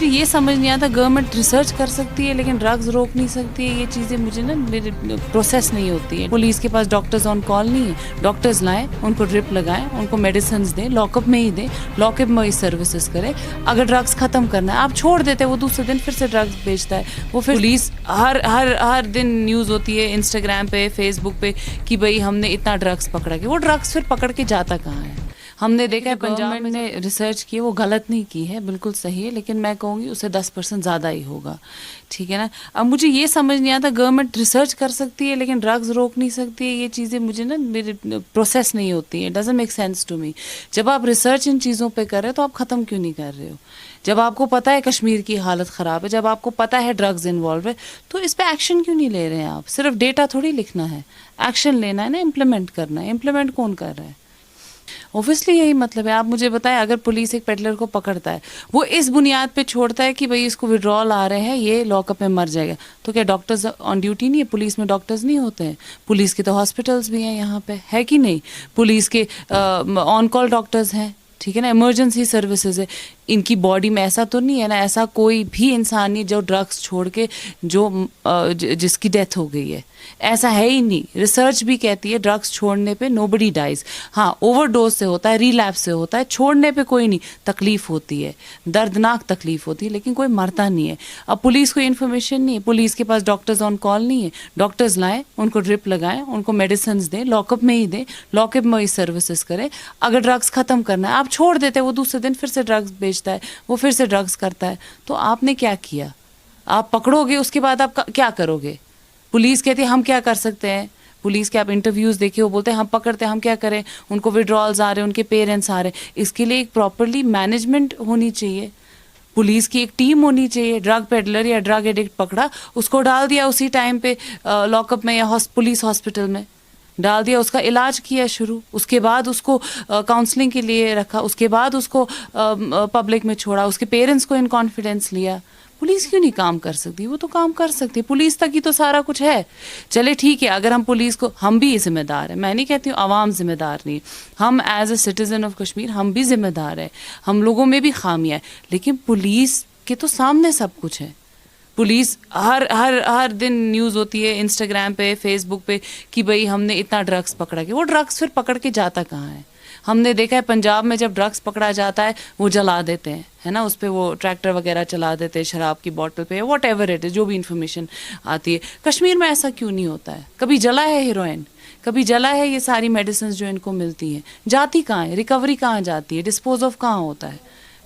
یہ سمجھ نہیں آتا گورنمنٹ ریسرچ کر سکتی ہے لیکن ڈرگز روک نہیں سکتی ہے. یہ چیزیں مجھے نا میرے پروسیس نہیں ہوتی ہے. پولیس کے پاس ڈاکٹرز آن کال نہیں ہے. ڈاکٹرز لائیں, ان کو ڈرپ لگائیں, ان کو میڈیسنز دیں, لاک اپ میں ہی دیں, لاک اپ میں ہی سروسز کریں. اگر ڈرگز ختم کرنا ہے آپ چھوڑ دیتے, وہ دوسرے دن پھر سے ڈرگز بیچتا ہے. وہ پھر پولیس ہر دن نیوز ہوتی ہے انسٹاگرام پہ, فیس بک پہ کہ بھئی ہم نے اتنا ڈرگز پکڑا. کہ وہ ڈرگز پھر پکڑ کے جاتا کہاں ہے؟ ہم نے دیکھا ہے پنجاب نے ریسرچ کی, وہ غلط نہیں کی ہے, بالکل صحیح ہے, لیکن میں کہوں گی اسے 10% زیادہ ہی ہوگا. ٹھیک ہے نا. اب مجھے یہ سمجھ نہیں آتا گورنمنٹ ریسرچ کر سکتی ہے لیکن ڈرگز روک نہیں سکتی ہے. یہ چیزیں مجھے نا میرے پروسیس نہیں ہوتی ہیں. Doesn't make sense to me. جب آپ ریسرچ ان چیزوں پہ کر رہے ہو تو آپ ختم کیوں نہیں کر رہے ہو؟ جب آپ کو پتہ ہے کشمیر کی حالت خراب ہے, جب آپ کو پتہ ہے ڈرگز انوالو ہے, تو اس پہ ایکشن کیوں نہیں لے رہے ہیں آپ؟ صرف ڈیٹا تھوڑی لکھنا ہے, ایکشن لینا ہے نا, امپلیمنٹ کرنا ہے. امپلیمنٹ کون کر رہا ہے؟ اوبویسلی یہی مطلب ہے. آپ مجھے بتائیں اگر پولیس ایک پیڈلر کو پکڑتا ہے, وہ اس بنیاد پہ چھوڑتا ہے کہ بھئی اس کو وڈرال آ رہے ہیں, یہ لاک اپ میں مر جائے گا, تو کیا ڈاکٹرز آن ڈیوٹی نہیں ہے؟ پولیس میں ڈاکٹرز نہیں ہوتے ہیں؟ پولیس کے تو ہاسپٹلس بھی ہیں یہاں پہ, ہے کہ نہیں؟ پولیس کے آن کال ڈاکٹرز ہیں, ٹھیک ہے نا, ایمرجنسی سروسز ہے. ان کی باڈی میں ایسا تو نہیں ہے نا, ایسا کوئی بھی انسان نہیں جو ڈرگس چھوڑ کے جس کی ڈیتھ ہو گئی ہے, ایسا ہے ہی نہیں. ریسرچ بھی کہتی ہے ڈرگس چھوڑنے پہ نو بڈی ڈائز. ہاں اوور ڈوز سے ہوتا ہے, ریلیپس سے ہوتا ہے, چھوڑنے پہ کوئی نہیں, تکلیف ہوتی ہے, دردناک تکلیف ہوتی ہے, لیکن کوئی مرتا نہیں ہے. اب پولیس کو انفارمیشن نہیں ہے, پولیس کے پاس ڈاکٹرز آن کال نہیں ہے. ڈاکٹرز لائیں, ان کو ڈرپ لگائیں, ان کو میڈیسنز دیں, لاک اپ میں ہی دیں, لاک اپ میں ہی سروسز کریں. اگر ڈرگس ختم کرنا ہے آپ چھوڑ دیتے, وہ دوسرے دن پھر سے ڈرگس بیچتا ہے, وہ پھر سے ڈرگس کرتا ہے. تو آپ نے کیا کیا؟ آپ پکڑو گے, اس کے بعد آپ کیا کرو گے؟ پولیس کہتی ہے ہم کیا کر سکتے ہیں. پولیس کے آپ انٹرویوز دیکھیں, وہ بولتے ہیں ہم پکڑتے ہیں, ہم کیا کریں؟ ان کو وڈرالز آ رہے ہیں, ان کے پیرنٹس آ رہے ہیں. اس کے لیے ایک پراپرلی مینجمنٹ ہونی چاہیے, پولیس کی ایک ٹیم ہونی چاہیے. ڈرگ پیڈلر یا ڈرگ ایڈکٹ پکڑا, اس کو ڈال دیا اسی ٹائم پہ لاک اپ میں یا پولیس ہاسپٹل میں ڈال دیا, اس کا علاج کیا شروع, اس کے بعد اس کو کاؤنسلنگ کے لیے رکھا, اس کے بعد اس کو پبلک میں چھوڑا, اس کے پیرنٹس کو ان کانفیڈنس لیا. پولیس کیوں نہیں کام کر سکتی؟ وہ تو کام کر سکتی ہے, پولیس تک ہی تو سارا کچھ ہے. چلے ٹھیک ہے, اگر ہم پولیس کو, ہم بھی ذمہ دار ہیں, میں نہیں کہتی ہوں عوام ذمہ دار نہیں, ہم as a citizen of Kashmir ہم بھی ذمہ دار ہیں, ہم لوگوں میں بھی خامیاں ہیں, لیکن پولیس کے تو سامنے سب کچھ ہے. پولیس ہر دن نیوز ہوتی ہے انسٹاگرام پہ, فیس بک پہ کہ بھئی ہم نے اتنا ڈرگس پکڑا. کہ وہ ڈرگس پھر پکڑ کے جاتا کہاں ہے؟ ہم نے دیکھا ہے پنجاب میں جب ڈرگس پکڑا جاتا ہے وہ جلا دیتے ہیں, ہے نا, اس پہ وہ ٹریکٹر وغیرہ چلا دیتے ہیں شراب کی بوٹل پہ, واٹ ایور اٹ از, جو بھی انفارمیشن آتی ہے. کشمیر میں ایسا کیوں نہیں ہوتا ہے؟ کبھی جلا ہے ہیروئن؟ کبھی جلا ہے یہ ساری میڈیسنز جو ان کو ملتی ہیں؟ جاتی کہاں ہے؟ ریکوری کہاں جاتی ہے؟ ڈسپوز آف کہاں ہوتا ہے؟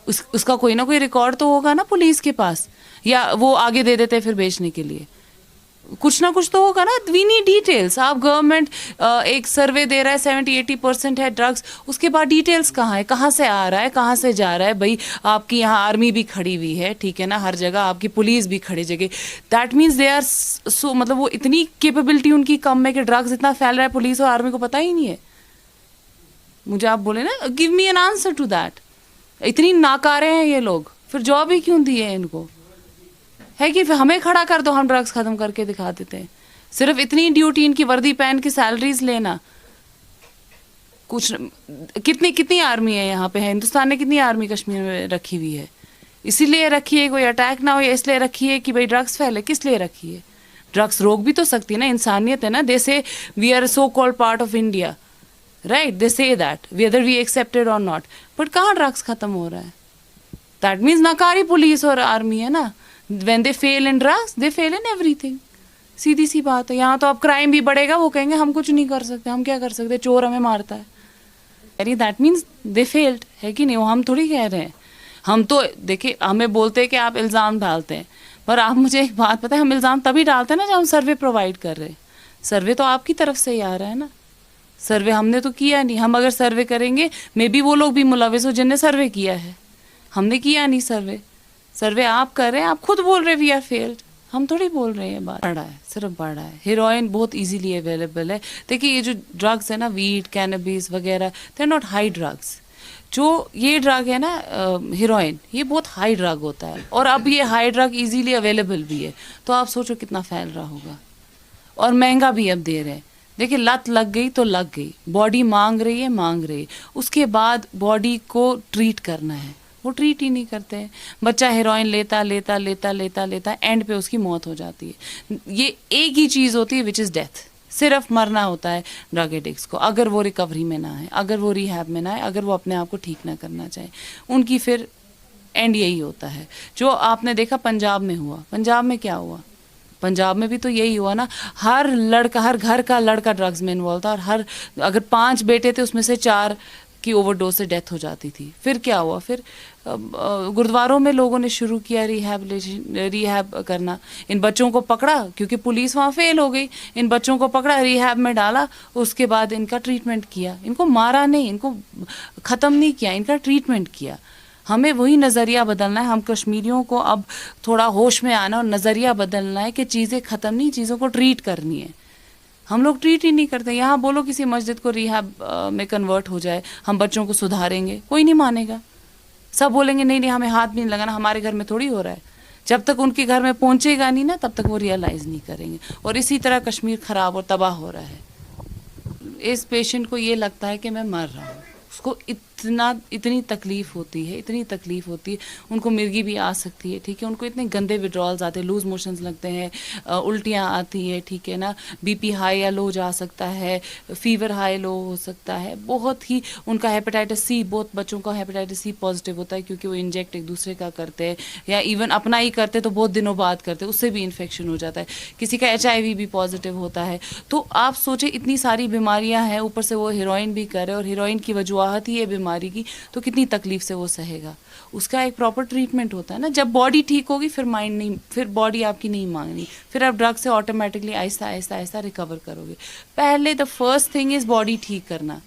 اس کا کوئی نہ کوئی ریکارڈ تو ہوگا نا پولیس کے پاس, یا وہ آگے دے دیتے پھر بیچنے کے لیے. کچھ نہ کچھ تو ہوگا نا. We need details. آپ گورنمنٹ ایک سروے دے رہا ہے 70-80% ہے ڈرگس, اس کے بعد ڈیٹیلس کہاں ہے؟ کہاں سے آ رہا ہے, کہاں سے جا رہا ہے؟ بھائی آپ کی یہاں آرمی بھی کھڑی ہوئی ہے, ٹھیک ہے نا, ہر جگہ آپ کی پولیس بھی کھڑی جگہ. That means they are so, مطلب وہ اتنی کیپیبلٹی ان کی کم ہے کہ ڈرگس اتنا پھیل رہا ہے, پولیس اور آرمی کو پتہ ہی نہیں ہے. مجھے آپ بولے نا, give me an answer to that. اتنی ناکارے ہیں یہ لوگ, پھر جاب ہی کیوں دی ہے ان کو؟ ہے کہ ہمیں کھڑا کر دو, ہم ڈرگس ختم کر کے دکھا دیتے ہیں. صرف اتنی ڈیوٹی ان کی وردی پہن کے سیلریز لینا. کچھ کتنی آرمی ہے یہاں پہ, ہے ہندوستان نے کتنی آرمی کشمیر میں رکھی ہوئی ہے؟ اسی لیے رکھی ہے کوئی اٹیک نہ ہو, یا اس لیے رکھی ہے کہ بھائی ڈرگس پھیلے؟ کس لیے رکھی ہے؟ ڈرگس روک بھی تو سکتی ہے نا, انسانیت ہے نا. They say we are so called part of India, right, they say that whether we accepted اور ناٹ. بٹ کہاں ڈرگس ختم ہو رہا ہے؟ دیٹ مینس ناکاری پولیس اور آرمی ہے نا. when they fail in drugs they fail in everything. سیدھی سی بات ہے. یہاں تو اب کرائم بھی بڑھے گا, وہ کہیں گے ہم کچھ نہیں کر سکتے, ہم کیا کر سکتے, چور ہمیں مارتا ہے. دیٹ مینس دے فیلڈ, ہے کہ نہیں؟ وہ ہم تھوڑی کہہ رہے ہیں. ہم تو دیکھیں, ہمیں بولتے ہیں کہ آپ الزام ڈالتے ہیں, پر آپ مجھے ایک بات پتہ ہے, ہم الزام تبھی ڈالتے ہیں نا جب ہم سروے پرووائڈ کر رہے ہیں. سروے تو آپ کی طرف سے ہی آ رہا ہے نا, سروے ہم نے تو کیا نہیں. ہم اگر سروے کریں گے مے بی وہ لوگ بھی ملوث ہو جن نے سروے کیا ہے, ہم نے کیا نہیں سروے. سروے آپ کر رہے ہیں, آپ خود بول رہے وی آر فیلڈ, ہم تھوڑی بول رہے ہیں. بات بڑھا ہے, صرف بڑھا ہے. ہیروئن بہت ایزیلی اویلیبل ہے. دیکھیے یہ جو ڈرگس ہے نا, ویڈ, کینابیس وغیرہ, they are not high drugs. جو یہ ڈرگ ہے نا ہیروئن, یہ بہت ہائی ڈرگ ہوتا ہے, اور اب یہ ہائی ڈرگ ایزیلی اویلیبل بھی ہے, تو آپ سوچو کتنا پھیل رہا ہوگا, اور مہنگا بھی اب دے رہے ہیں. دیکھیں لت لگ گئی تو لگ گئی, باڈی مانگ رہی ہے, اس کے بعد باڈی کو ٹریٹ کرنا ہے, وہ ٹریٹ ہی نہیں کرتے ہیں. بچہ ہیروئن لیتا لیتا لیتا لیتا لیتا اینڈ پہ اس کی موت ہو جاتی ہے. یہ ایک ہی چیز ہوتی ہے وچ از ڈیتھ. صرف مرنا ہوتا ہے ڈرگ ایڈکٹس کو, اگر وہ ریکوری میں نہ آئے, اگر وہ ریہیب میں نہ آئے, اگر وہ اپنے آپ کو ٹھیک نہ کرنا چاہے. ان کی پھر اینڈ یہی ہوتا ہے جو آپ نے دیکھا پنجاب میں ہوا. پنجاب میں کیا ہوا؟ پنجاب میں بھی تو یہی ہوا نا. ہر لڑکا, ہر گھر کا لڑکا ڈرگز میں انوالو تھا, اور اگر 5 بیٹے تھے اس میں سے 4 کی اوور ڈوز سے ڈیتھ ہو جاتی تھی. پھر کیا ہوا؟ پھر گردواروں میں لوگوں نے شروع کیا ریہیب کرنا. ان بچوں کو پکڑا کیونکہ پولیس وہاں فیل ہو گئی. ان بچوں کو پکڑا, ریہیب میں ڈالا, اس کے بعد ان کا ٹریٹمنٹ کیا. ان کو مارا نہیں, ان کو ختم نہیں کیا, ان کا ٹریٹمنٹ کیا. ہمیں وہی نظریہ بدلنا ہے. ہم کشمیریوں کو اب تھوڑا ہوش میں آنا اور نظریہ بدلنا ہے کہ چیزیں ختم نہیں, چیزوں کو ٹریٹ کرنی ہے. ہم لوگ ٹریٹ ہی نہیں کرتے. یہاں بولو کسی مسجد کو ریہیب میں کنورٹ ہو جائے, ہم بچوں کو سدھاریں گے, کوئی نہیں مانے گا. سب بولیں گے نہیں نہیں ہمیں ہاتھ بھی نہیں لگانا, ہمارے گھر میں تھوڑی ہو رہا ہے. جب تک ان کے گھر میں پہنچے گا نہیں نا تب تک وہ ریئلائز نہیں کریں گے. اور اسی طرح کشمیر خراب اور تباہ ہو رہا ہے. اس پیشنٹ کو یہ لگتا ہے کہ میں مر رہا ہوں, اس کو اتنی تکلیف ہوتی ہے, اتنی تکلیف ہوتی ہے. ان کو مرگی بھی آ سکتی ہے, ٹھیک ہے, ان کو اتنے گندے وڈرالز آتے ہیں, لوز موشنز لگتے ہیں, الٹیاں آتی ہے, ٹھیک ہے نا, بی پی ہائی یا لو جا سکتا ہے, فیور ہائی لو ہو سکتا ہے. بہت ہی ان کا ہیپیٹائٹس سی, بہت بچوں کا ہیپیٹائٹس سی پازیٹیو ہوتا ہے کیونکہ وہ انجیکٹ ایک دوسرے کا کرتے ہیں, یا ایون اپنا ہی کرتے تو بہت دنوں بعد کرتے, اس سے بھی انفیکشن ہو جاتا ہے. کسی کا HIV بھی پازیٹیو ہوتا ہے. تو آپ سوچیں اتنی ساری بیماریاں ہیں, اوپر سے وہ ہیروئن بھی کرے, اور ہیروئن کی وجوہات ہی ہے بیماری کی, تو کتنی تکلیف سے وہ سہے گا. اس کا ایک پراپر ٹریٹمنٹ ہوتا ہے نا. جب باڈی ٹھیک ہوگی پھر مائنڈ نہیں, پھر باڈی آپ کی نہیں مانگنی, پھر آپ ڈرگ سے آٹومیٹکلی آہستہ آہستہ آہستہ ریکور کرو گے. پہلے the first thing is body ٹھیک کرنا,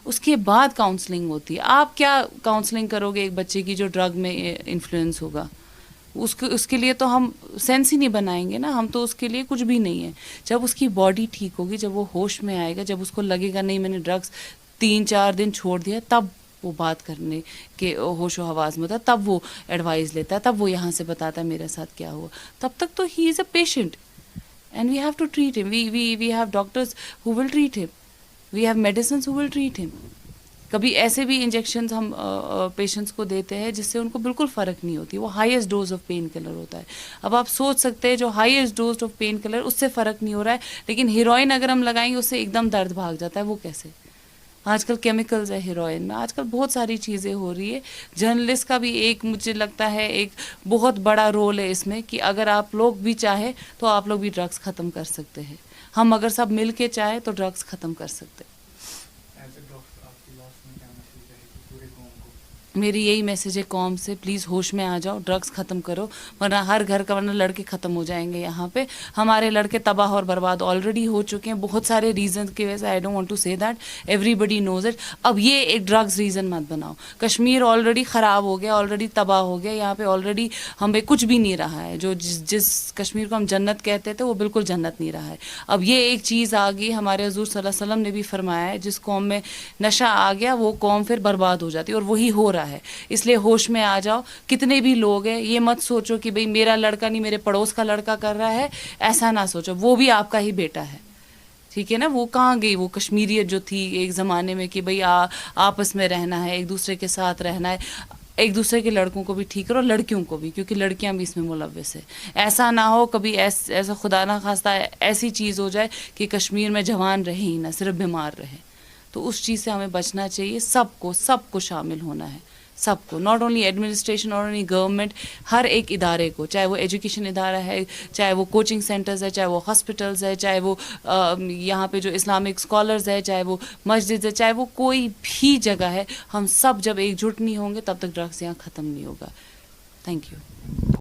اس کے بعد کاؤنسلنگ ہوتی ہے. آپ کیا کاؤنسلنگ کرو گے ایک بچے کی جو ڈرگ میں انفلوئنس ہوگا؟ اس کے لیے تو ہم سینس ہی نہیں بنائیں گے نا, ہم تو اس کے لیے کچھ بھی نہیں ہے. جب اس کی باڈی ٹھیک ہوگی, جب وہ ہوش میں آئے گا, جب اس کو لگے گا نہیں میں نے ڈرگس 3-4 دن چھوڑ دیا, تب وہ بات کرنے کے ہوش و حواس میں ہوتا ہے, تب وہ ایڈوائز لیتا ہے, تب وہ یہاں سے بتاتا ہے میرے ساتھ کیا ہوا. تب تک تو ہی is a patient and we have to treat him. We have doctors who will treat him, we have medicines who will treat him. کبھی ایسے بھی انجیکشنز ہم پیشنٹس کو دیتے ہیں جس سے ان کو بالکل فرق نہیں ہوتی, وہ highest dose of pain killer ہوتا ہے. اب آپ سوچ سکتے ہیں جو highest dose of pain killer اس سے فرق نہیں ہو رہا ہے, لیکن ہیروئن اگر ہم لگائیں گے اس سے ایک دم درد بھاگ جاتا ہے. وہ کیسے؟ آج کل کیمیکلز ہے ہیروئن میں, آج کل بہت ساری چیزیں ہو رہی ہے. جرنلسٹ کا بھی ایک مجھے لگتا ہے ایک بہت بڑا رول ہے اس میں, کہ اگر آپ لوگ بھی چاہیں تو آپ لوگ بھی ڈرگس ختم کر سکتے ہیں. ہم اگر سب مل کے چاہیں تو ڈرگس ختم کر سکتے ہیں. میری یہی میسیج ہے قوم سے, پلیز ہوش میں آ جاؤ, ڈرگس ختم کرو, ورنہ ہر گھر کا, ورنہ لڑکے ختم ہو جائیں گے. یہاں پہ ہمارے لڑکے تباہ اور برباد آلریڈی ہو چکے ہیں بہت سارے ریزنز کی وجہ سے. I don't want to say that, everybody knows it. اب یہ ایک ڈرگز ریزن مت بناؤ. کشمیر آلریڈی خراب ہو گیا, آلریڈی تباہ ہو گیا. یہاں پہ آلریڈی ہمیں کچھ بھی نہیں رہا ہے. جو جس کشمیر کو ہم جنت کہتے تھے وہ بالکل جنت نہیں رہا ہے. اب یہ ایک چیز آ گئی, ہمارے حضور صلی اللہ علیہ وسلم نے بھی فرمایا ہے جس قوم میں نشہ آ گیا وہ قوم پھر برباد ہو جاتی ہے, اور وہی ہو رہا ہے. اس لیے ہوش میں آ جاؤ. کتنے بھی لوگ ہیں, یہ مت سوچو کہ بھئی میرا لڑکا نہیں میرے پڑوس کا لڑکا کر رہا ہے, ایسا نہ سوچو. وہ بھی آپ کا ہی بیٹا ہے, ٹھیک ہے نا. وہ کہاں گئی وہ کشمیریت جو تھی ایک زمانے میں, کہ بھئی آپس میں رہنا ہے, ایک دوسرے کے ساتھ رہنا ہے. ایک دوسرے کے لڑکوں کو بھی ٹھیک کرو, لڑکیوں کو بھی, کیونکہ لڑکیاں بھی اس میں ملوث ہے. ایسا نہ ہو کبھی ایسا خدا نہ خواستہ ایسی چیز ہو جائے کہ کشمیر میں جوان رہے ہی نہ, صرف بیمار رہے. تو اس چیز سے ہمیں بچنا چاہیے. سب کو شامل ہونا ہے, سب کو, not only administration, not only government, ہر ایک ادارے کو, چاہے وہ ایجوکیشن ادارہ ہے, چاہے وہ کوچنگ سینٹرز ہے, چاہے وہ ہاسپٹلز ہے, چاہے وہ یہاں پہ جو اسلامک اسکالرز ہے, چاہے وہ مسجد ہے, چاہے وہ کوئی بھی جگہ ہے. ہم سب جب ایک جٹ نہیں ہوں گے تب تک ڈرگس یہاں ختم نہیں ہوگا. Thank you.